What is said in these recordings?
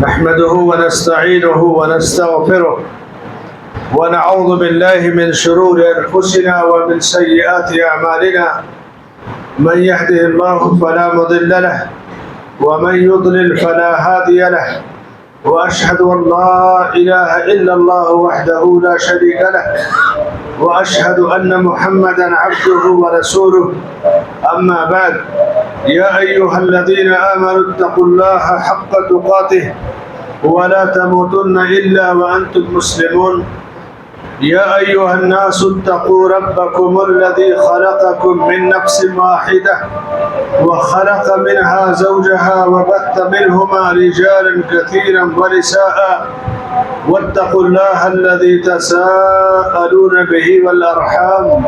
نحمده ونستعينه ونستغفره ونعوذ بالله من شرور أنفسنا ومن سيئات أعمالنا من يهده الله فلا مضل له ومن يضلل فلا هادي له وأشهد أن لا إله إلا الله وحده لا شريك له وأشهد أن محمدا عبده ورسوله أما بعد يا أيها الذين آمنوا اتقوا الله حق تقاته ولا تموتن إلا وأنتم مسلمون يا أيها الناس اتقوا ربكم الذي خلقكم من نفس واحدة وخلق منها زوجها وبث منهما رجالا كثيرا ونساء واتقوا الله الذي تساءلون به والأرحام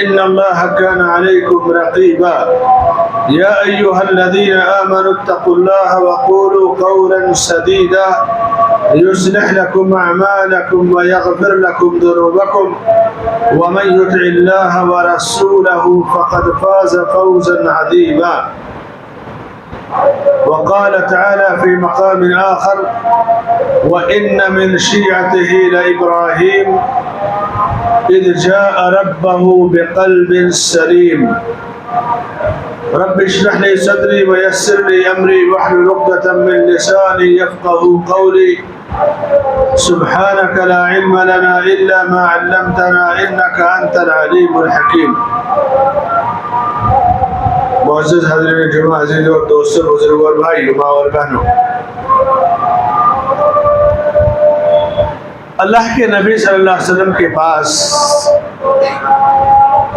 إن الله كان عليكم رقيبا يا أيها الذين آمنوا اتقوا الله وقولوا قولا سديدا يصلح لكم أعمالكم ويغفر لكم ذنوبكم ومن يطع الله ورسوله فقد فاز فوزا عظيما وقال تعالى في مقام آخر وإن من شيعته لإبراهيم إذ جاء ربه بقلب سليم رب اشرح لي صدري ويسر لي أمري واحلل عقدة من لساني يفقهوا قولي سبحانك لا علم لنا إلا ما علمتنا إنك أنت العليم الحكيم. معزز حضرین جمعہ عزیز اور دوستوں بزرگوں اور بھائیوں ماں اور بہنوں، اللہ کے نبی صلی اللہ علیہ وسلم کے پاس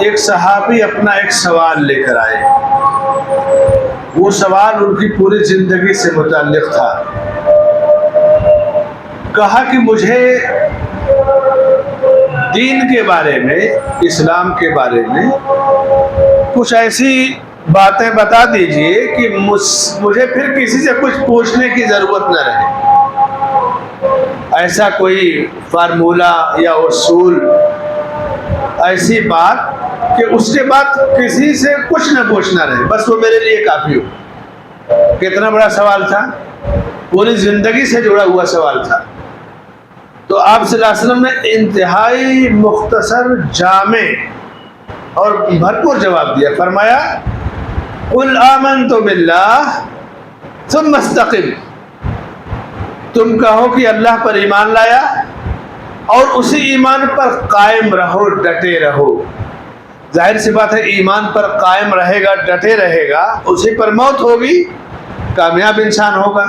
ایک صحابی اپنا ایک سوال لے کر آئے. وہ سوال ان کی پوری زندگی سے متعلق تھا. کہا کہ مجھے دین کے بارے میں، اسلام کے بارے میں کچھ ایسی باتیں بتا دیجئے کہ مجھے پھر کسی سے کچھ پوچھنے کی ضرورت نہ رہے. ایسا کوئی فارمولہ یا اصول، ایسی بات کہ اس کے بعد کسی سے کچھ نہ پوچھنا رہے، بس وہ میرے لیے کافی ہو. کتنا بڑا سوال تھا، پوری زندگی سے جڑا ہوا سوال تھا. تو آپ صلی اللہ علیہ وسلم نے انتہائی مختصر، جامع اور بھرپور جواب دیا. فرمایا قل آمنت باللہ ثم استقم، تم کہو کہ اللہ پر ایمان لایا اور اسی ایمان پر قائم رہو، ڈٹے رہو. ظاہر سی بات ہے، ایمان پر قائم رہے گا، ڈٹے رہے گا، اسی پر موت ہوگی، کامیاب انسان ہوگا.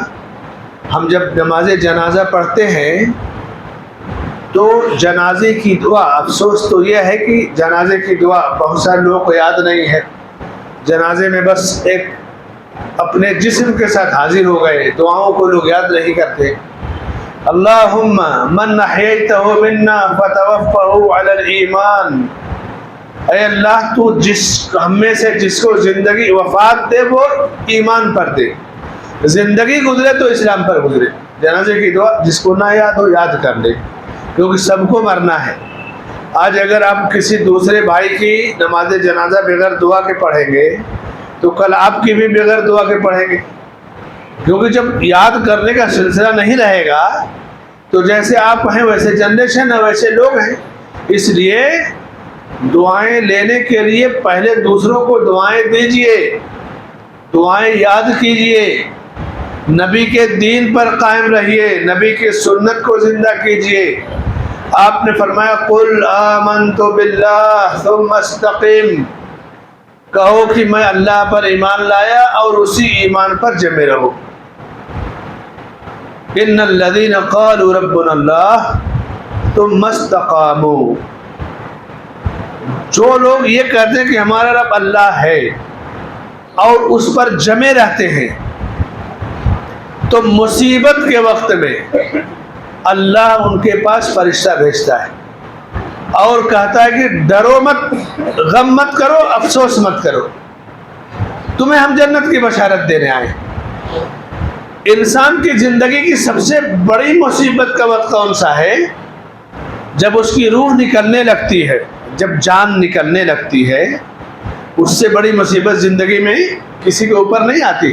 ہم جب نماز جنازہ پڑھتے ہیں تو جنازے کی دعا، افسوس تو یہ ہے کہ جنازے کی دعا بہت سارے لوگوں کو یاد نہیں ہے. جنازے میں بس ایک اپنے جسم کے ساتھ حاضر ہو گئے، دعاؤں کو لوگ یاد نہیں کرتے. اللہم من احییتہ منا فتوفہ علی الایمان، اے اللہ تو ہم میں سے جس کو زندگی وفات دے وہ ایمان پر دے، زندگی گزرے تو اسلام پر گزرے. جنازے کی دعا جس کو نہ یاد ہو یاد کر لے، کیونکہ سب کو مرنا ہے. آج اگر آپ کسی دوسرے بھائی کی نماز جنازہ بغیر دعا کے پڑھیں گے تو کل آپ کی بھی بغیر دعا کے پڑھیں گے، کیونکہ جب یاد کرنے کا سلسلہ نہیں رہے گا تو جیسے آپ ہیں ویسے جنریشن ہے، ویسے لوگ ہیں. اس لیے دعائیں لینے کے لیے پہلے دوسروں کو دعائیں دیجئے، دعائیں یاد کیجئے، نبی کے دین پر قائم رہیے، نبی کی سنت کو زندہ کیجئے. آپ نے فرمایا قل آمنت باللہ ثم استقم، کہو کہ میں اللہ پر ایمان لایا اور اسی ایمان پر جمے رہو. ان الذین قالوا ربنا اللہ ثم استقاموا، جو لوگ یہ کہتے ہیں کہ ہمارا رب اللہ ہے اور اس پر جمے رہتے ہیں، تو مصیبت کے وقت میں اللہ ان کے پاس فرشتہ بھیجتا ہے اور کہتا ہے کہ ڈرو مت، غم مت کرو، افسوس مت کرو، تمہیں ہم جنت کی بشارت دینے آئے. انسان کی زندگی کی سب سے بڑی مصیبت کا وقت کون سا ہے؟ جب اس کی روح نکلنے لگتی ہے، جب جان نکلنے لگتی ہے. اس سے بڑی مصیبت زندگی میں کسی کے اوپر نہیں آتی.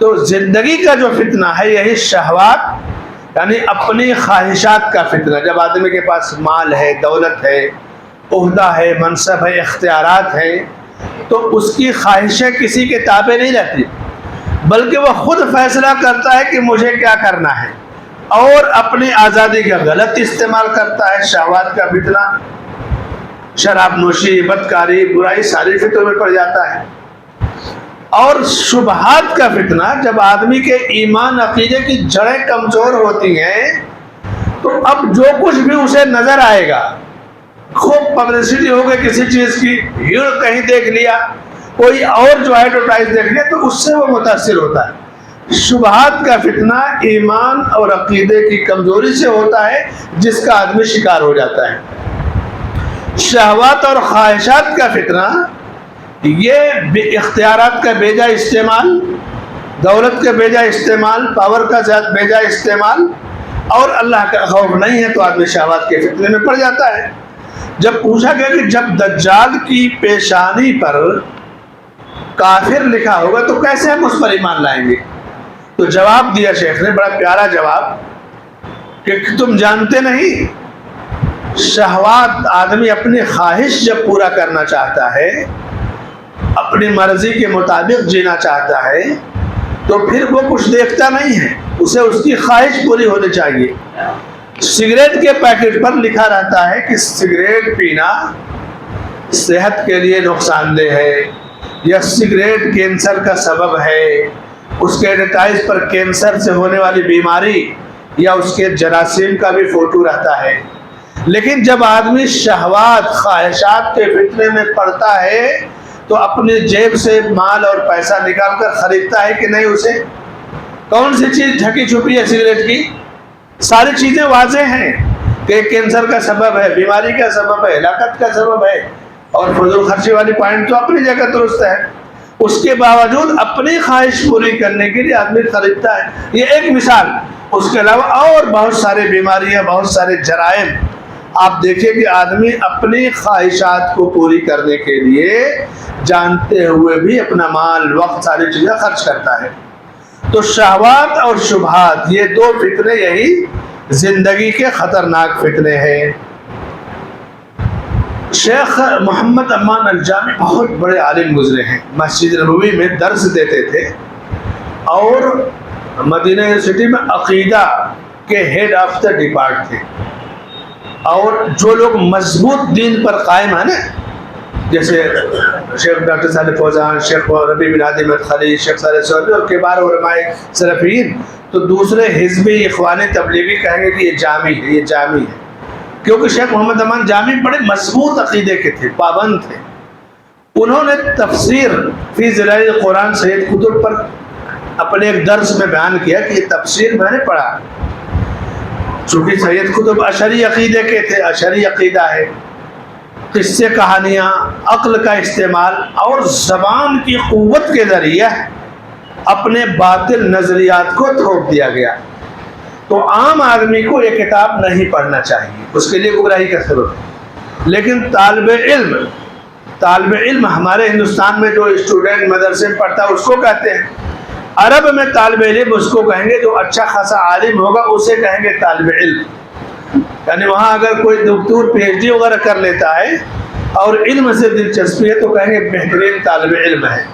تو زندگی کا جو فتنہ ہے یہی شہوات یعنی اپنی خواہشات کا فتنہ. جب آدمی کے پاس مال ہے، دولت ہے، عہدہ ہے، منصب ہے، اختیارات ہے، تو اس کی خواہشیں کسی کے تابع نہیں رہتی، بلکہ وہ خود فیصلہ کرتا ہے کہ مجھے کیا کرنا ہے، اور اپنی آزادی کا غلط استعمال کرتا ہے. شہوات کا فتنہ، شراب نوشی، بدکاری، برائی، ساری فتنوں میں پڑ جاتا ہے. اور شبہات کا فتنہ، جب آدمی کے ایمان عقیدے کی جڑیں کمزور ہوتی ہیں تو اب جو کچھ بھی اسے نظر آئے گا، خوب پبلسٹی ہو گئی کسی چیز کی، بھیڑ کہیں دیکھ لیا، کوئی اور جو ایڈورٹائز دیکھ لیا، تو اس سے وہ متاثر ہوتا ہے. شبہات کا فتنہ ایمان اور عقیدے کی کمزوری سے ہوتا ہے، جس کا آدمی شکار ہو جاتا ہے. شہوات اور خواہشات کا فتنہ، یہ اختیارات کا بیجا استعمال، دولت کا بیجا استعمال، پاور کا بیجا استعمال، اور اللہ کا خوف نہیں ہے تو آدمی شہوات کے فتنے میں پڑ جاتا ہے. جب پوچھا گیا کہ جب دجال کی پیشانی پر کافر لکھا ہوگا تو کیسے ہم اس پر ایمان لائیں گے، تو جواب دیا شیخ نے، بڑا پیارا جواب، کہ تم جانتے نہیں، شہوات آدمی اپنی خواہش جب پورا کرنا چاہتا ہے، اپنی مرضی کے مطابق جینا چاہتا ہے، تو پھر وہ کچھ دیکھتا نہیں ہے، اسے اس کی خواہش پوری ہونی چاہیے. سگریٹ کے پیکٹ پر لکھا رہتا ہے کہ سگریٹ پینا صحت کے لیے نقصان دہ ہے، یا سگریٹ کینسر کا سبب ہے، اس کے ایڈورٹائز پر کینسر سے ہونے والی بیماری یا اس کے جراثیم کا بھی فوٹو رہتا ہے. لیکن جب آدمی شہوات، خواہشات کے فتنے میں پڑتا ہے تو اپنی جیب سے مال اور پیسہ نکال کر خریدتا ہے کہ نہیں. اسے کون سی چیز ڈھکی چھپی ہے سگریٹ کی؟ ساری چیزیں واضح ہیں کہ کینسر کا سبب ہے، بیماری کا سبب ہے، ہلاکت کا سبب ہے، اور فضول خرچی والی پوائنٹ تو اپنی جگہ درست ہے. اس کے باوجود اپنی خواہش پوری کرنے کے لیے آدمی خریدتا ہے. یہ ایک مثال. اس کے علاوہ اور بہت سارے بیماریاں، بہت سارے جرائم آپ دیکھیں کہ آدمی اپنی خواہشات کو پوری کرنے کے لیے جانتے ہوئے بھی اپنا مال، وقت، ساری چیزیں خرچ کرتا ہے. تو شہوات اور شبہات، یہ دو فتنے یہی زندگی کے خطرناک فتنے ہیں. شیخ محمد امان الجامی بہت بڑے عالم گزرے ہیں، مسجد نبوی میں درس دیتے تھے، اور مدینہ یونیورسٹی میں عقیدہ کے ہیڈ آف دا ڈپارٹ تھے. اور جو لوگ مضبوط دین پر قائم ہیں نا، جیسے شیخ ڈاکٹر صالح فوزان، شیخ ربیع بن ہادی مدخلی، شیخ صالح صوبی اور کبار علماء سلفیین، تو دوسرے حزبی اخوانی تبلیغی کہیں گے کہ یہ جامی ہے، یہ جامی ہے. کیونکہ شیخ محمد امان جامی بڑے مضبوط عقیدے کے تھے، پابند تھے. انہوں نے تفسیر فی ظلال قرآن سید کتب پر اپنے ایک درس میں بیان کیا کہ یہ تفسیر میں نے پڑھا. چونکہ سید قطب اشعری عقیدے کے تھے، اشعری عقیدہ ہے، قصے، کہانیاں، عقل کا استعمال اور زبان کی قوت کے ذریعے اپنے باطل نظریات کو تھوپ دیا گیا. تو عام آدمی کو یہ کتاب نہیں پڑھنا چاہیے، اس کے لیے گمراہی کا سبب ہے. لیکن طالب علم ہمارے ہندوستان میں جو اسٹوڈنٹ مدرسے میں پڑھتا ہے اس کو کہتے ہیں. عرب میں طالب علم اس کو کہیں گے جو اچھا خاصا عالم ہوگا، اسے کہیں گے طالب علم. یعنی وہاں اگر کوئی دکتور پی ایچ ڈی وغیرہ کر لیتا ہے اور علم سے دلچسپی ہے تو کہیں گے بہترین طالب علم ہے.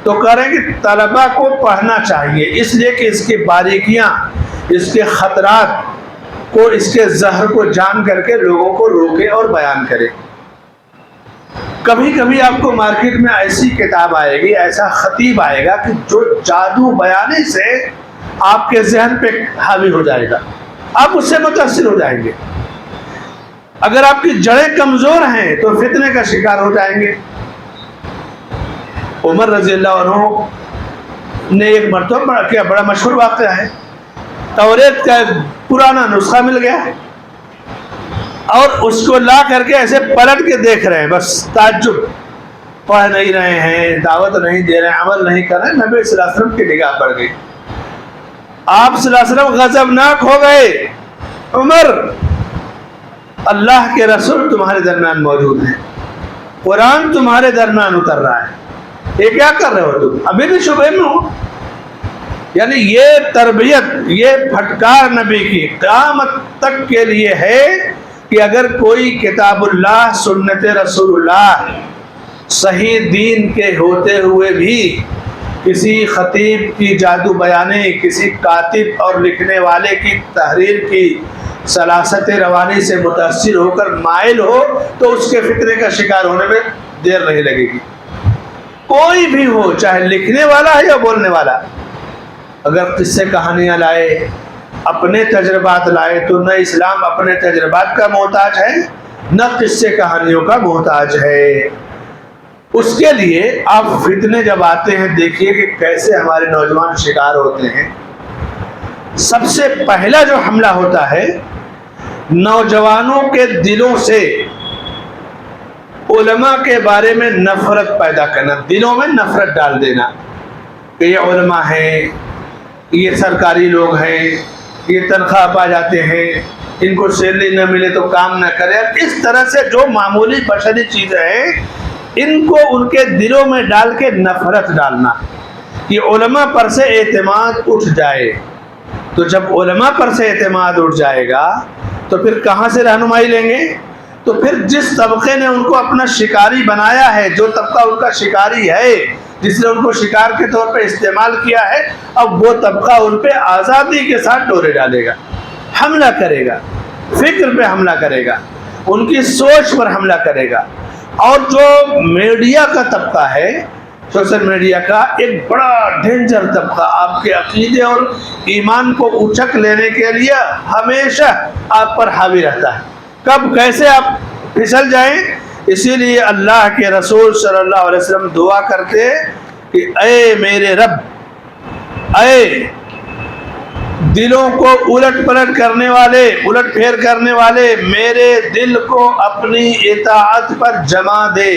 تو کہہ رہے ہیں کہ طلباء کو پڑھنا چاہیے، اس لیے کہ اس کی باریکیاں، اس کے خطرات کو، اس کے زہر کو جان کر کے لوگوں کو روکے اور بیان کرے. کبھی کبھی آپ کو مارکیٹ میں ایسی کتاب آئے گی، ایسا خطیب آئے گا کہ جو جادو بیانی سے آپ کے ذہن پہ حاوی ہو جائے گا، آپ اس سے متاثر ہو جائیں گے. اگر آپ کی جڑیں کمزور ہیں تو فتنے کا شکار ہو جائیں گے. عمر رضی اللہ عنہ نے ایک مرتبہ کیا بڑا مشہور واقعہ ہے، توریت کا ایک پرانا نسخہ مل گیا اور اس کو لا کر کے ایسے پلٹ کے دیکھ رہے ہیں، بس تعجب، پڑھ نہیں رہے ہیں، دعوت نہیں دے رہے ہیں، عمل نہیں کر رہے ہیں. نبی صلی اللہ علیہ وسلم کی نگاہ پڑ گئی. آپ صلی اللہ علیہ وسلم غضبناک ہو گئے. عمر، اللہ کے رسول تمہارے درمیان موجود ہیں، قرآن تمہارے درمیان اتر رہا ہے، یہ کیا کر رہے ہو تم؟ ابھی بھی شبہ میں ہو. یعنی یہ تربیت، یہ پھٹکار نبی کی قیامت تک کے لیے ہے کہ اگر کوئی کتاب اللہ، سنت رسول اللہ، صحیح دین کے ہوتے ہوئے بھی کسی خطیب کی جادو بیانی، کسی کاتب اور لکھنے والے کی تحریر کی سلاست روانی سے متاثر ہو کر مائل ہو تو اس کے فتنے کا شکار ہونے میں دیر نہیں لگے گی۔ کوئی بھی ہو، چاہے لکھنے والا ہے یا بولنے والا، اگر قصے کہانیاں لائے، اپنے تجربات لائے، تو نہ اسلام اپنے تجربات کا محتاج ہے، نہ قصے کہانیوں کا محتاج ہے۔ اس کے لیے آپ فتنے جب آتے ہیں، دیکھیے کہ کیسے ہمارے نوجوان شکار ہوتے ہیں۔ سب سے پہلا جو حملہ ہوتا ہے، نوجوانوں کے دلوں سے علماء کے بارے میں نفرت پیدا کرنا، دلوں میں نفرت ڈال دینا کہ یہ علماء ہیں، یہ سرکاری لوگ ہیں، یہ تنخواہ پا جاتے ہیں، ان کو سیلری نہ ملے تو کام نہ کرے۔ اس طرح سے جو معمولی بشری چیزیں ہیں، ان کو ان کے دلوں میں ڈال کے نفرت ڈالنا کہ علماء پر سے اعتماد اٹھ جائے۔ تو جب علماء پر سے اعتماد اٹھ جائے گا تو پھر کہاں سے رہنمائی لیں گے؟ تو پھر جس طبقے نے ان کو اپنا شکاری بنایا ہے، جو طبقہ ان کا شکاری ہے، جس نے ان کو شکار کے طور پہ استعمال کیا ہے، اب وہ طبقہ ان پہ آزادی کے ساتھ ڈورے ڈالے گا، حملہ کرے گا، فکر پہ حملہ کرے گا، ان کی سوچ پر حملہ کرے گا۔ اور جو میڈیا کا طبقہ ہے، سوشل میڈیا کا ایک بڑا ڈینجر طبقہ، آپ کے عقیدے اور ایمان کو اچک لینے کے لیے ہمیشہ آپ پر حاوی رہتا ہے، کب کیسے آپ پھسل جائیں۔ اسی لیے اللہ کے رسول صلی اللہ علیہ وسلم دعا کرتے کہ اے میرے رب، اے دلوں کو الٹ پلٹ کرنے والے، الٹ پھیر کرنے والے، میرے دل کو اپنی اطاعت پر جما دے،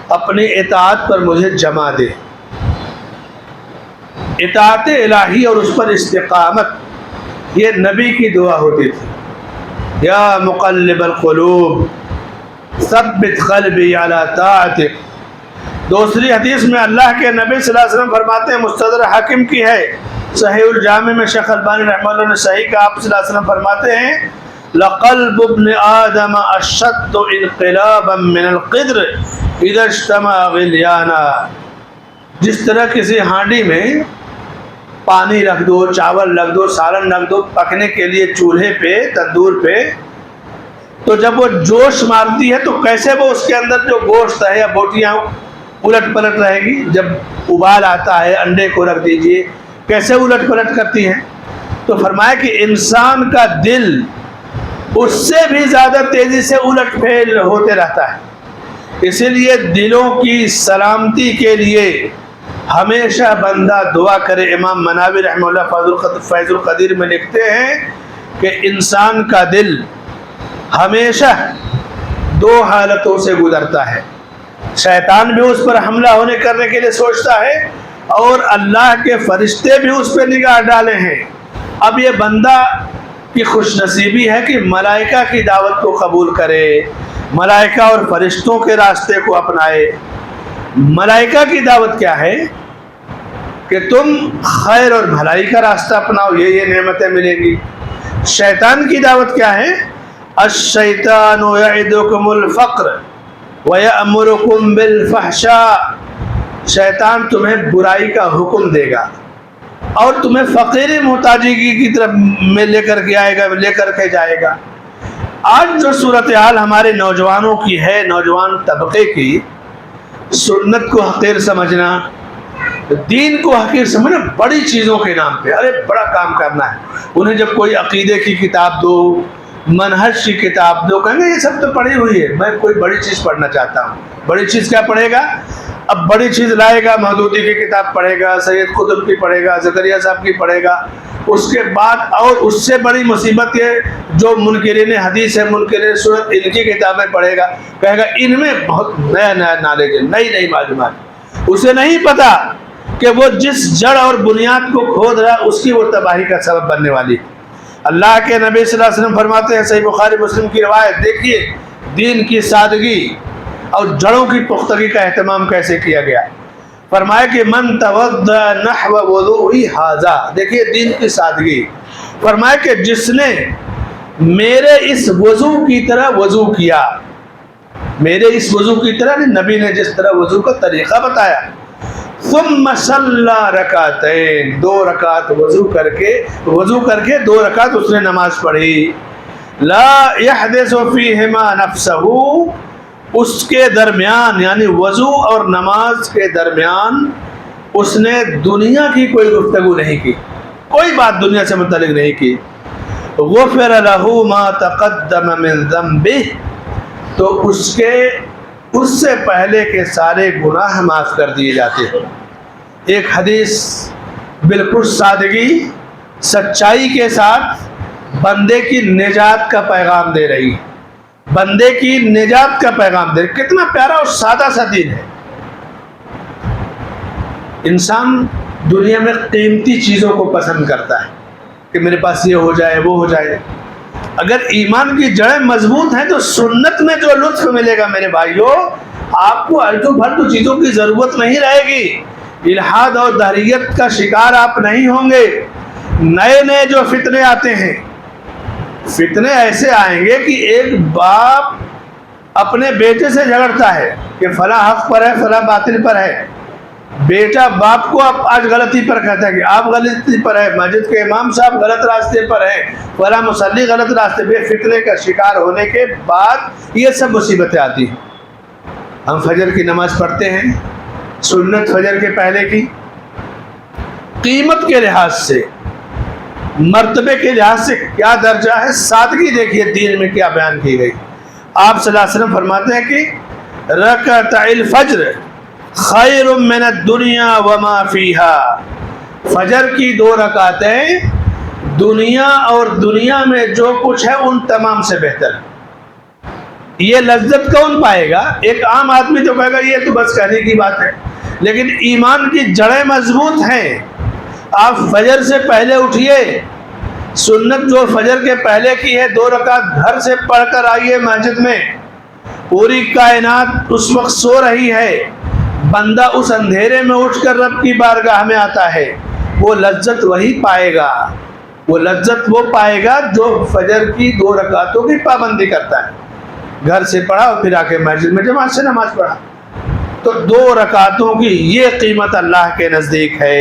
اپنی اطاعت پر مجھے جما دے۔ اطاعت الہی اور اس پر استقامت، یہ نبی کی دعا ہوتی تھی۔ یا مقلب القلوب ثبت قلبی علی طاعتک۔ دوسری حدیث میں اللہ کے نبی صلی اللہ علیہ وسلم فرماتے ہیں، مستدرک حاکم کی ہے، صحیح الجامع میں شیخ البانی رحمہ اللہ نے صحیح کہا، آپ صلی اللہ علیہ وسلم فرماتے ہیں لقلب ابن آدم اشد انقلابا من القدر اذا اجتمع غلیانا۔ جس طرح کسی ہانڈی میں پانی رکھ دو، چاول رکھ دو، سالن رکھ دو پکنے کے لیے چولہے پہ، تندور پہ، تو جب وہ جوش مارتی ہے تو کیسے وہ اس کے اندر جو گوشت ہے یا بوٹیاں الٹ پلٹ رہے گی۔ جب ابال آتا ہے، انڈے کو رکھ دیجئے، کیسے الٹ پلٹ کرتی ہیں۔ تو فرمایا کہ انسان کا دل اس سے بھی زیادہ تیزی سے الٹ پھیل ہوتے رہتا ہے۔ اسی لیے دلوں کی سلامتی کے لیے ہمیشہ بندہ دعا کرے۔ امام مناوی رحمہ اللہ فیض القدیر میں لکھتے ہیں کہ انسان کا دل ہمیشہ دو حالتوں سے گزرتا ہے، شیطان بھی اس پر حملہ ہونے کرنے کے لیے سوچتا ہے، اور اللہ کے فرشتے بھی اس پہ نگاہ ڈالے ہیں۔ اب یہ بندہ کی خوش نصیبی ہے کہ ملائکہ کی دعوت کو قبول کرے، ملائکہ اور فرشتوں کے راستے کو اپنائے۔ ملائکہ کی دعوت کیا ہے کہ تم خیر اور بھلائی کا راستہ اپناؤ، یہ نعمتیں ملیں گی۔ شیطان کی دعوت کیا ہے؟ الشیطان یعدکم الفقر ویأمرکم بالفحشاء۔ شیطان تمہیں برائی کا حکم دے گا اور تمہیں فقیری محتاجی کی طرف میں لے کر کے جائے گا۔ آج جو صورتحال ہمارے نوجوانوں کی ہے، نوجوان طبقے کی، سنت کو حقیر سمجھنا، دین کو حقیر سمجھنا، بڑی چیزوں کے نام پہ، ارے بڑا کام کرنا ہے، انہیں جب کوئی عقیدے کی کتاب دو، منہج کی کتاب دو، کہیں گے یہ سب تو پڑھی ہوئی ہے، میں کوئی بڑی چیز پڑھنا چاہتا ہوں۔ بڑی چیز کیا پڑھے گا؟ اب بڑی چیز لائے گا، مودودی کی کتاب پڑھے گا، سید قطب کی پڑھے گا، زکریا صاحب کی پڑھے گا، اس کے بعد اور اس سے بڑی مصیبت یہ جو منکرین حدیث ہے، منکرین سنت، ان کی کتابیں پڑھے گا، کہے گا ان میں بہت نیا نالج ہے، نئی معلومات۔ اسے نہیں پتا کہ وہ جس جڑ اور بنیاد کو کھود رہا ہے اس کی وہ تباہی کا سبب بننے والی۔ اللہ کے نبی صلی اللہ علیہ وسلم فرماتے ہیں، صحیح بخاری مسلم کی روایت، دیکھیے دین کی سادگی اور جڑوں کی پختگی کا اہتمام کیسے کیا گیا۔ فرمایا کہ من توضأ نحو وضوئی ھذا، دیکھیے دین کی سادگی، فرمایا کہ جس نے میرے اس وضو کی طرح وضو کیا، میرے اس وضو کی طرح، نبی نے جس طرح وضو کا طریقہ بتایا، ثم صلی رکعتین، 2 رکعت وضو کر کے 2 رکعت اس نے نماز پڑھی، لا یحدث فیہما نفسہ، اس کے درمیان یعنی وضو اور نماز کے درمیان اس نے دنیا کی کوئی گفتگو نہیں کی، کوئی بات دنیا سے متعلق نہیں کی، غفر لہ ما تقدم من ذنبہ، تو اس سے پہلے کے سارے گناہ معاف کر دیے جاتے ہیں۔ ایک حدیث بالکل سادگی سچائی کے ساتھ بندے کی نجات کا پیغام دے رہی ہے، بندے کی نجات کا پیغام دے رہی، کتنا پیارا اور سادہ سا دین ہے۔ انسان دنیا میں قیمتی چیزوں کو پسند کرتا ہے کہ میرے پاس یہ ہو جائے وہ ہو جائے، اگر ایمان کی جڑیں مضبوط ہیں تو سنت میں جو لطف ملے گا میرے بھائیوں، آپ کو الٹو پھلٹو چیزوں کی ضرورت نہیں رہے گی، الحاد اور دہریت کا شکار آپ نہیں ہوں گے۔ نئے جو فتنے آتے ہیں، فتنے ایسے آئیں گے کہ ایک باپ اپنے بیٹے سے جھگڑتا ہے کہ فلاں حق پر ہے فلاں باطل پر ہے، بیٹا باپ کو اب آج غلطی پر کہتا ہے کہ آپ غلطی پر ہے، مسجد کے امام صاحب غلط راستے پر ہے، فلاں مصلی غلط راستے پہ، فتنے کا شکار ہونے کے بعد یہ سب مصیبتیں آتی ہیں۔ ہم فجر کی نماز پڑھتے ہیں، سنت فجر کے پہلے کی، قیمت کے لحاظ سے، مرتبے کے لحاظ سے کیا درجہ ہے، سادگی دیکھیے دین میں کیا بیان کی گئی۔ آپ صلی اللہ علیہ وسلم فرماتے ہیں کہ رکعتہ الفجر خیر من الدنیا وما فیہا، فجر کی 2 رکعتیں دنیا اور دنیا میں جو کچھ ہے ان تمام سے بہتر۔ یہ لذت کون پائے گا؟ ایک عام آدمی تو کہے گا یہ تو بس کہنے کی بات ہے، لیکن ایمان کی جڑیں مضبوط ہیں۔ آپ فجر سے پہلے اٹھیے، سنت جو فجر کے پہلے کی ہے 2 رکعت گھر سے پڑھ کر آئیے مسجد میں، پوری کائنات اس وقت سو رہی ہے، بندہ اس اندھیرے میں اٹھ کر رب کی بارگاہ میں آتا ہے، وہ لذت وہی پائے گا، وہ لذت وہ پائے گا جو فجر کی 2 رکعتوں کی پابندی کرتا ہے، گھر سے پڑھا اور پھر آ کے مسجد میں جماعت سے نماز پڑھا۔ تو 2 رکعتوں کی یہ قیمت اللہ کے نزدیک ہے۔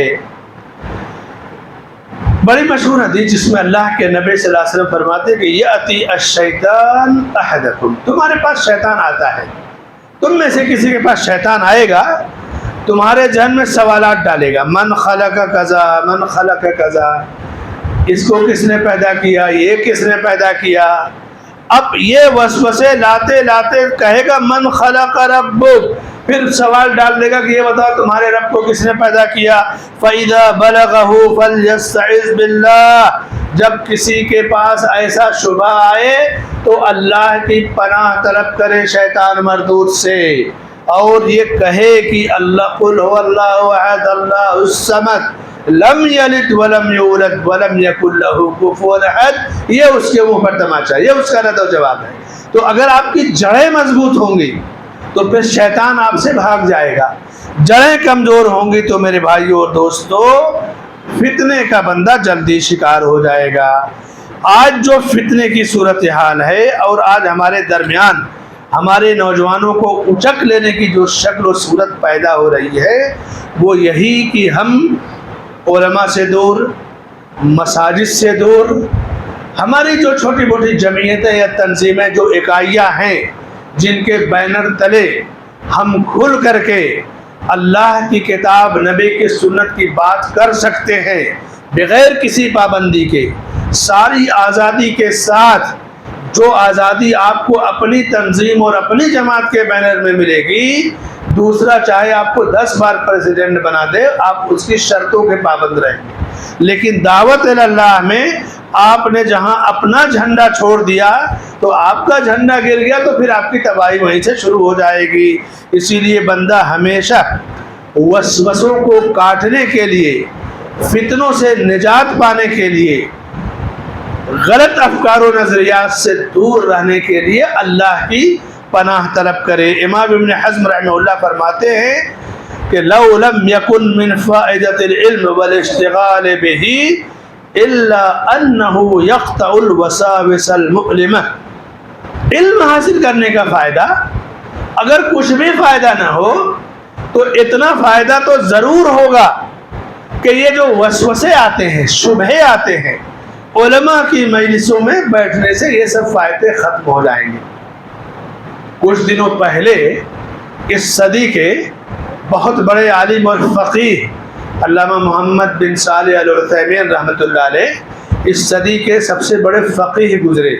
بڑی مشہور حدیث جس میں اللہ کے نبی صلی اللہ علیہ وسلم فرماتے ہیں کہ یأتی الشیطان احدکم، تمہارے پاس شیطان آتا ہے، تم میں سے کسی کے پاس شیطان آئے گا، تمہارے ذہن میں سوالات ڈالے گا، من خلق کذا من خلق کذا، اس کو کس نے پیدا کیا، یہ کس نے پیدا کیا، اب یہ وسوسے لاتے لاتے کہے گا من خلق ربک، پھر سوال ڈال دے گا کہ یہ بتاؤ تمہارے رب کو کس نے پیدا کیا، فَإِذَا بَلَغَهُ فَلْيَسْتَعِذْ بِاللَّهِ، جب کسی کے پاس ایسا شبہ آئے تو اللہ کی پناہ طلب کرے شیطان مردود سے، اور یہ کہے کہ اللہ قل هو اللہ احد اللہ الصمد لم یلد ولم یولد ولم یکن له کفوا احد، یہ اس کے منہ پر تماچا، یہ اس کا رد و جواب ہے۔ تو اگر آپ کی جڑیں مضبوط ہوں گی تو پھر شیطان آپ سے بھاگ جائے گا، جڑیں کمزور ہوں گی تو میرے بھائیو اور دوستو فتنے کا بندہ جلدی شکار ہو جائے گا۔ آج جو فتنے کی صورتحال ہے اور آج ہمارے درمیان ہمارے نوجوانوں کو اچک لینے کی جو شکل و صورت پیدا ہو رہی ہے وہ یہی کہ ہم علماء سے دور، مساجد سے دور، ہماری جو چھوٹی موٹی جمعیتیں یا تنظیمیں جو اکائیاں ہیں جن کے بینر تلے ہم کھل کر کے اللہ کی کتاب نبی کی سنت کی بات کر سکتے ہیں بغیر کسی پابندی کے، ساری آزادی کے ساتھ، جو آزادی آپ کو اپنی تنظیم اور اپنی جماعت کے بینر میں ملے گی، دوسرا چاہے آپ کو 10 بار پریزیڈنٹ بنا دے آپ اس کی شرطوں کے پابند رہیں گے، لیکن دعوت اللہ میں آپ نے جہاں اپنا جھنڈا چھوڑ دیا تو آپ کا جھنڈا گر گیا تو پھر آپ کی تباہی وہیں سے شروع ہو جائے گی۔ اسی لیے بندہ ہمیشہ وسوسوں کو کاٹنے کے لیے، فتنوں سے نجات پانے کے لیے، غلط افکار و نظریات سے دور رہنے کے لیے اللہ کی پناہ طلب کرے۔ امام ابن حزم رحمہ اللہ فرماتے ہیں کہ لو لم یکن من فائدۃ العلم والاشتغال به الا انه یقطع الوساوس المؤلمہ. علم حاصل کرنے کا فائدہ اگر کچھ بھی فائدہ نہ ہو تو اتنا فائدہ تو ضرور ہوگا کہ یہ جو وسوسے آتے ہیں، شبہے آتے ہیں، علماء کی مجلسوں میں بیٹھنے سے یہ سب فائدے ختم ہو جائیں گے. کچھ دنوں پہلے اس صدی کے بہت بڑے عالم اور فقیہ علامہ محمد بن صالح العثیمین رحمۃ اللہ علیہ اس صدی کے سب سے بڑے فقیہ گزرے،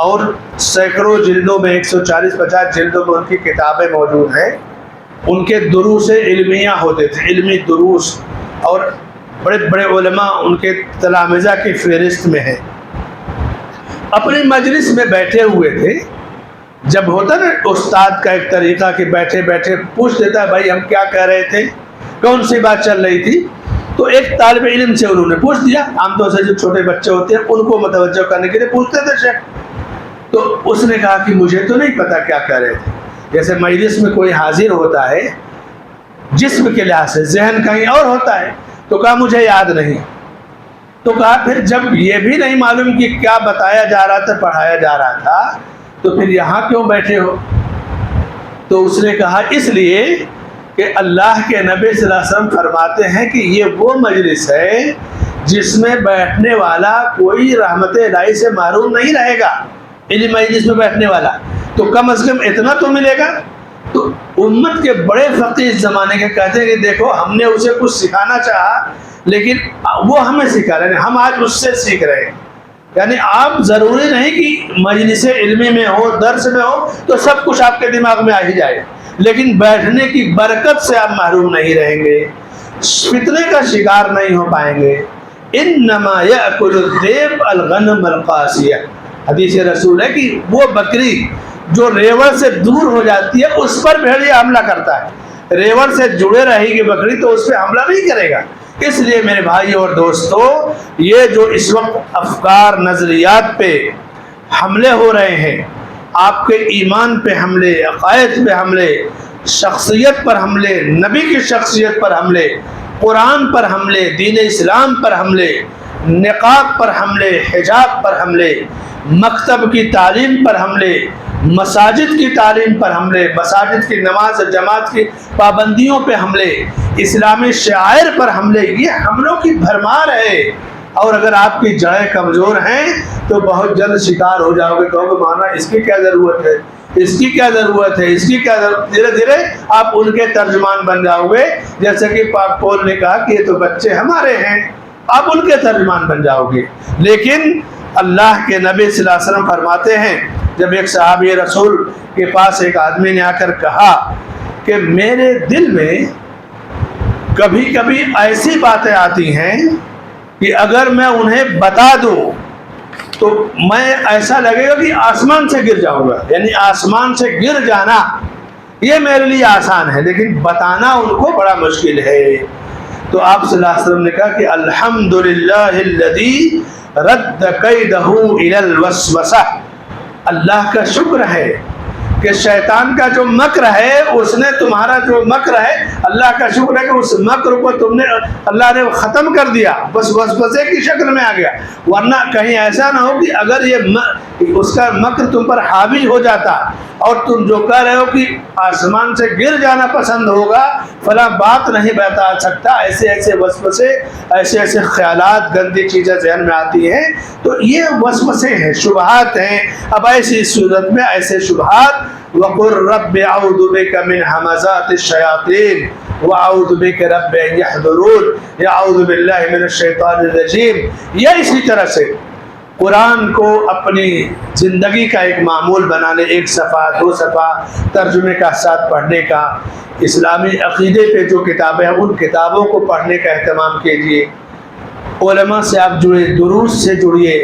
اور سینکڑوں جلدوں میں 140-50 جلدوں میں ان کی کتابیں موجود ہیں. ان کے دروس علمیہ ہوتے تھے، علمی دروس، اور بڑے بڑے علماء ان کے تلامذہ کی فہرست میں ہیں. اپنی مجلس میں بیٹھے ہوئے تھے. جب ہوتا نا استاد کا ایک طریقہ کہ بیٹھے بیٹھے پوچھ دیتا ہے بھائی ہم کیا کہہ رہے تھے، کون سی بات چل رہی تھی، تو ایک طالب علم سے انہوں نے پوچھ دیا. عام طور سے جو چھوٹے بچے ہوتے ہیں ان کو متوجہ کرنے کے لیے پوچھتے تھے شیخ. تو اس نے کہا کہ مجھے تو نہیں پتا کیا کہہ رہے تھے. جیسے مجلس میں کوئی حاضر ہوتا ہے جسم کے لحاظ سے، ذہن کہیں اور ہوتا ہے، تو کہا مجھے یاد نہیں. تو کہا پھر جب یہ بھی نہیں معلوم کہ کیا بتایا جا رہا تھا، پڑھایا جا رہا تھا، تو پھر یہاں کیوں بیٹھے ہو؟ تو اس نے کہا اس لیے کہ اللہ کے نبی صلی اللہ علیہ وسلم فرماتے ہیں کہ یہ وہ مجلس ہے جس میں بیٹھنے والا کوئی رحمت الہی سے محروم نہیں رہے گا. علم مجلس میں بیٹھنے والا تو کم از کم اتنا تو ملے گا. تو امت کے بڑے فقیہ اس زمانے کے کہتے ہیں کہ دیکھو ہم نے اسے کچھ سکھانا چاہا لیکن وہ ہمیں سکھا رہے ہیں، ہم آج اس سے سیکھ رہے ہیں. یعنی آپ ضروری نہیں کہ مجلس علمی میں ہو، درس میں ہو تو سب کچھ آپ کے دماغ میں آ ہی جائے، لیکن بیٹھنے کی برکت سے آپ محروم نہیں رہیں گے، فتنے کا شکار نہیں ہو پائیں گے. انما یأکل الذئب الغنم القاسیہ، حدیث رسول ہے کہ وہ بکری جو ریوڑ سے دور ہو جاتی ہے اس پر بھیڑیا حملہ کرتا ہے. ریوڑ سے جڑے رہے گی بکری تو اس پہ حملہ نہیں کرے گا. اس لیے میرے بھائی اور دوستو، یہ جو اس وقت افکار نظریات پہ حملے ہو رہے ہیں، آپ کے ایمان پہ حملے، عقائد پہ حملے، شخصیت پر حملے، نبی کی شخصیت پر حملے، قرآن پر حملے، دین اسلام پر حملے، نقاب پر حملے، حجاب پر حملے، مکتب کی تعلیم پر حملے، مساجد کی تعلیم پر حملے، مساجد کی نماز جماعت کی پابندیوں پہ حملے، اسلامی شعائر پر حملے، یہ حملوں کی بھرمار ہے. اور اگر آپ کی جڑیں کمزور ہیں تو بہت جلد شکار ہو جاؤ گے. کہو گے مولانا اس کی کیا ضرورت ہے، اس کی کیا ضرورت ہے، اس کی کیا ضرورت. دھیرے دھیرے آپ ان کے ترجمان بن جاؤ گے. جیسے کہ پاک پول نے کہا کہ یہ تو بچے ہمارے ہیں، آپ ان کے ترجمان بن جاؤ گے. لیکن اللہ کے نبی صلی اللہ علیہ وسلم فرماتے ہیں، جب ایک صحابی رسول کے پاس ایک آدمی نے آ کر کہا کہ میرے دل میں کبھی کبھی ایسی باتیں آتی ہیں کہ اگر میں انہیں بتا دوں تو میں ایسا لگے گا کہ آسمان سے گر جاؤں گا. یعنی آسمان سے گر جانا یہ میرے لیے آسان ہے، لیکن بتانا ان کو بڑا مشکل ہے. تو آپ صلی اللہ علیہ وسلم نے کہا کہ الحمدللہ الذی رد کیدہ الی الوسوسہ، اللہ کا شکر ہے کہ شیطان کا جو مکر ہے اس نے تمہارا جو مکر ہے، اللہ کا شکر ہے کہ اس مکر کو تم نے اللہ نے ختم کر دیا، بس وسوسے کی شکل میں آ گیا. ورنہ کہیں ایسا نہ ہو کہ اگر یہ اس کا مکر تم پر حاوی ہو جاتا اور تم جو کہہ رہے ہو کہ آسمان سے گر جانا پسند ہوگا، فلاں بات نہیں بتا سکتا، ایسے ایسے وسوسے، ایسے ایسے خیالات، گندی چیزیں ذہن میں آتی ہیں، تو یہ وسوسے ہیں، شبہات ہیں. اب ایسی صورت میں ایسے شبہات وَقُلْ رَبِّ أَعُوذُ بِكَ مِنْ حَمَزَاتِ الشَّيَاطِينِ وَأَعُوذُ بِكَ رَبِّ أَنْ يَحْضُرُونِ یا اعوذ باللہ من الشیطان الرجیم. یا اسی طرح سے قرآن کو اپنی زندگی کا ایک معمول بنانے، ایک صفحہ 2 صفحہ ترجمے کا ساتھ پڑھنے کا، اسلامی عقیدے پہ جو کتابیں ہیں ان کتابوں کو پڑھنے کا اہتمام کیجیے. علماء سے آپ جڑے، دروس سے جڑیے.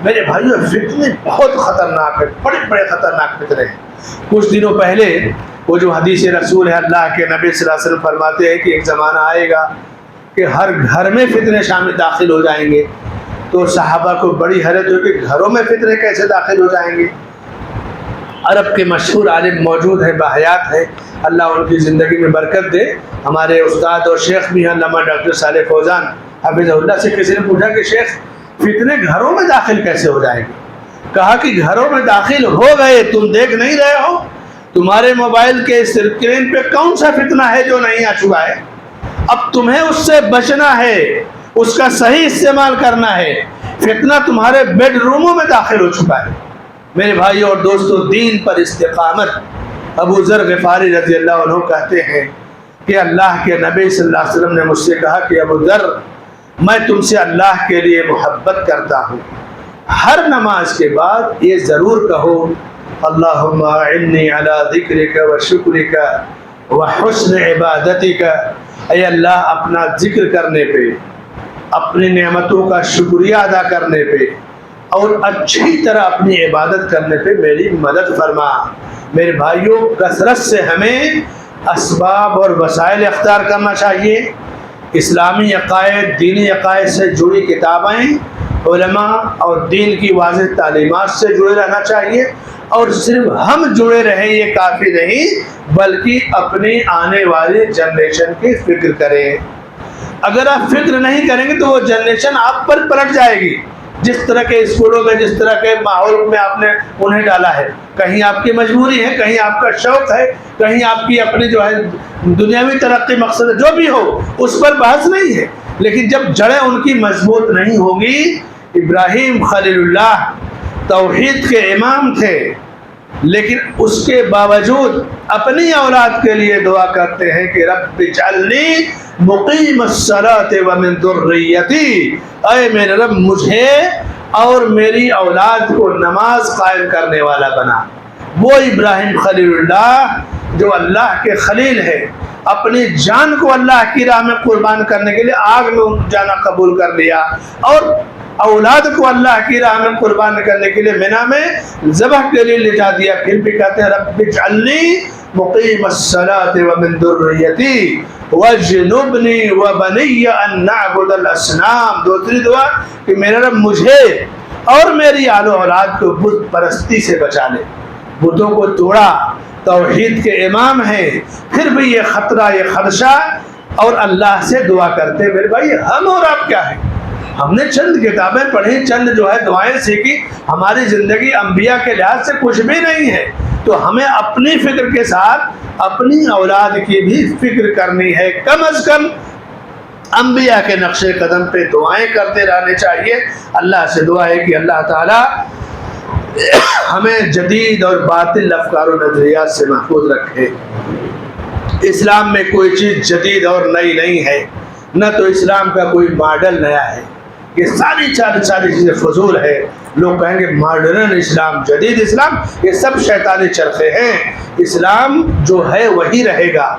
میرے بھائیو فتنے بہت خطرناک ہیں، بڑے بڑے خطرناک فتنے ہیں. کچھ دنوں پہلے وہ جو حدیث رسول ہے، اللہ کے نبی صلی اللہ علیہ وسلم فرماتے ہیں کہ ایک زمانہ آئے گا کہ ہر گھر میں فتنے شامل داخل ہو جائیں گے. تو صحابہ کو بڑی حیرت ہوئی کہ گھروں میں فتنے کیسے داخل ہو جائیں گے. عرب کے مشہور عالم موجود ہیں، باحیات ہیں، اللہ ان کی زندگی میں برکت دے۔ ہمارے استاد اور شیخ بھی ہیں علامہ ڈاکٹر صالح فوزان حفظہ اللہ سے کسی نے پوچھا کہ شیخ فتنے گھروں میں داخل کیسے ہو جائیں گے؟ کہا کہ گھروں میں داخل ہو گئے، تم دیکھ نہیں رہے ہو؟ تمہارے موبائل کے اسکرین پہ کون سا فتنہ ہے جو نہیں آ چکا ہے؟ اب تمہیں اس سے بچنا ہے، اس کا صحیح استعمال کرنا ہے۔ فتنہ تمہارے بیڈ روموں میں داخل ہو چکا ہے۔ میرے بھائی اور دوستو، دین پر استقامت۔ ابو ذر غفاری رضی اللہ عنہ کہتے ہیں کہ اللہ کے نبی صلی اللہ علیہ وسلم نے مجھ سے کہا کہ ابو ذر، میں تم سے اللہ کے لیے محبت کرتا ہوں، ہر نماز کے بعد یہ ضرور کہو اللہم اعنی علی ذکرک و شکرک و حسن عبادتک۔ اے اللہ، اپنا ذکر کرنے پہ، اپنی نعمتوں کا شکریہ ادا کرنے پہ اور اچھی طرح اپنی عبادت کرنے پہ میری مدد فرما۔ میرے بھائیوں، کثرت سے ہمیں اسباب اور وسائل اختیار کرنا چاہیے۔ اسلامی عقائد، دینی عقائد سے جڑی کتابیں، علماء اور دین کی واضح تعلیمات سے جڑے رہنا چاہیے، اور صرف ہم جڑے رہیں یہ کافی نہیں، بلکہ اپنی آنے والی جنریشن کی فکر کریں۔ اگر آپ فکر نہیں کریں گے تو وہ جنریشن آپ پر پلٹ جائے گی۔ جس طرح کے اسکولوں میں، جس طرح کے ماحول میں آپ نے انہیں ڈالا ہے، کہیں آپ کی مجبوری ہے، کہیں آپ کا شوق ہے، کہیں آپ کی اپنی جو ہے دنیاوی ترقی مقصد ہے، جو بھی ہو اس پر بحث نہیں ہے، لیکن جب جڑیں ان کی مضبوط نہیں ہوگی۔ ابراہیم خلیل اللہ توحید کے امام تھے، لیکن اس کے باوجود اپنی اولاد کے لیے دعا کرتے ہیں کہ رب اجعلنی مقیم الصلاۃ ومن ذریتی، اے میرے رب مجھے اور میری اولاد کو نماز قائم کرنے والا بنا۔ وہ ابراہیم خلیل اللہ جو اللہ کے خلیل ہے، اپنی جان کو اللہ کی راہ میں قربان کرنے کے لیے آگ میں جانا قبول کر لیا، اور اولاد کو اللہ کی راہ میں قربان کرنے کے لیے مینا میں ذبح کے لیے لے جا دیا۔ پھر بھی کہتے ہیں رب اجعلنی مقیم الصلاۃ ومن ذریتی واجنبنی وبنی ان نعبد الاصنام۔ دوسری دعا کہ میرے رب مجھے اور میری آل و اولاد کو بت پرستی سے بچا لے۔ بتوں کو توڑا، توحید کے امام ہیں، پھر بھی یہ خطرہ، یہ خدشہ، اور اللہ سے دعا کرتے۔ میرے بھائی، ہم اور آپ کیا ہیں؟ ہم نے چند کتابیں پڑھی، چند جو ہے دعائیں سیکھی، ہماری زندگی انبیاء کے لحاظ سے کچھ بھی نہیں ہے، تو ہمیں اپنی فکر کے ساتھ اپنی اولاد کی بھی فکر کرنی ہے۔ کم از کم انبیاء کے نقش قدم پہ دعائیں کرتے رہنے چاہیے۔ اللہ سے دعا ہے کہ اللہ تعالی ہمیں جدید اور باطل افکار و نظریات سے محفوظ رکھے۔ اسلام میں کوئی چیز جدید اور نئی نہیں ہے، نہ تو اسلام کا کوئی ماڈل نیا ہے۔ یہ ساری چیزیں فضول ہے۔ لوگ کہیں گے ماڈرن اسلام، جدید اسلام، یہ سب شیطانی چرخے ہیں۔ اسلام جو ہے وہی رہے گا۔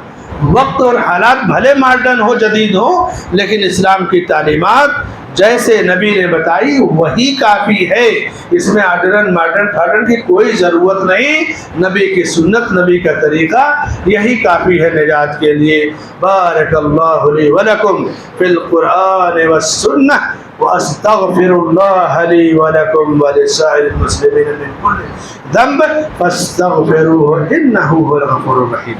وقت اور حالات بھلے ماڈرن ہو، جدید ہو، لیکن اسلام کی تعلیمات جیسے نبی نے بتائی وہی کافی ہے۔ اس میں ماڈرن کی کوئی ضرورت نہیں۔ نبی کی سنت، نبی کا طریقہ، یہی کافی ہے نجات کے لیے۔ بارک اللہ لی ولکم فی القرآن والسنہ واستغفر اللہ لی ولکم ولسائر المسلمین من کل ذنب فاستغفروہ انہ هو الغفور الرحیم۔